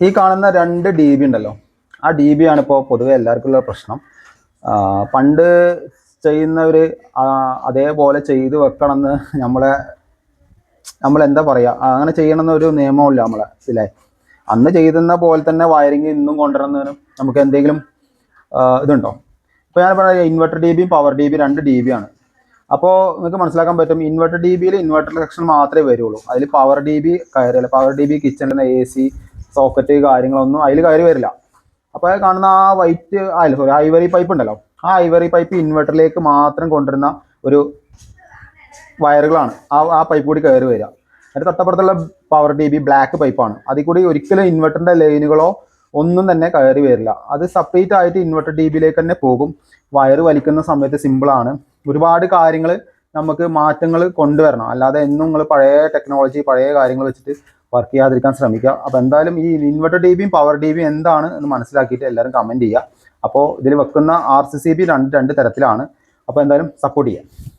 ഈ കാണുന്ന 2 dB ഉണ്ടല്ലോ, ആ dB ആണ് ഇപ്പോൾ പൊതുവെ എല്ലാവർക്കും ഉള്ള പ്രശ്നം. പണ്ട് ചെയ്യുന്നവർ അതേപോലെ ചെയ്ത് വെക്കണമെന്ന് നമ്മളെന്താ പറയുക, അങ്ങനെ ചെയ്യണമെന്നൊരു നിയമമില്ല നമ്മളെ ഇതിലെ. അന്ന് ചെയ്തുന്ന പോലെ തന്നെ വയറിങ് ഇന്നും കൊണ്ടുവരുന്നതിനും നമുക്ക് എന്തെങ്കിലും ഇതുണ്ടോ? ഇപ്പോൾ ഞാൻ പറഞ്ഞ inverter dB power dB 2 dB ആണ്. അപ്പോൾ നിങ്ങൾക്ക് മനസ്സിലാക്കാൻ പറ്റും, ഇൻവെർട്ടർ dBയിൽ ഇൻവെർട്ടർ സെക്ഷൻ മാത്രമേ വരുള്ളൂ. അതിൽ പവർ dB കയറില്ല. പവർ dB കിച്ചണിൽ AC സോക്കറ്റ് കാര്യങ്ങളൊന്നും അതിൽ കയറി വരില്ല. അപ്പോൾ കാണുന്ന ആ വൈറ്റ് ഐവറി പൈപ്പ് ഉണ്ടല്ലോ, ആ ഐവറി പൈപ്പ് ഇൻവെർട്ടറിലേക്ക് മാത്രം കൊണ്ടുവരുന്ന ഒരു വയറുകളാണ് ആ പൈപ്പ് കൂടി കയറി വരിക. അതിൻ്റെ തൊട്ടപ്പുറത്തുള്ള പവർ dB ബ്ലാക്ക് പൈപ്പാണ്. അതിൽ കൂടി ഒരിക്കലും ഇൻവെർട്ടറിൻ്റെ ലൈനുകളോ ഒന്നും തന്നെ കയറി വരില്ല. അത് സെപ്പറേറ്റ് ആയിട്ട് ഇൻവെർട്ടർ dBയിലേക്ക് തന്നെ പോകും. വയർ വലിക്കുന്ന സമയത്ത് സിമ്പിളാണ്. ഒരുപാട് കാര്യങ്ങൾ നമുക്ക് മാറ്റങ്ങൾ കൊണ്ടുവരണം. അല്ലാതെ എന്നും നിങ്ങൾ പഴയ ടെക്നോളജി പഴയ കാര്യങ്ങൾ വെച്ചിട്ട് വർക്ക് ചെയ്യാതിരിക്കാൻ ശ്രമിക്കുക. അപ്പോൾ എന്തായാലും ഈ ഇൻവെർട്ടർ dBയും പവർ dBയും എന്താണ് എന്ന് മനസ്സിലാക്കിയിട്ട് എല്ലാവരും കമൻറ്റ് ചെയ്യുക. അപ്പോൾ ഇതിൽ വെക്കുന്ന RCCB രണ്ട് തരത്തിലാണ്. അപ്പോൾ എന്തായാലും സപ്പോർട്ട് ചെയ്യുക.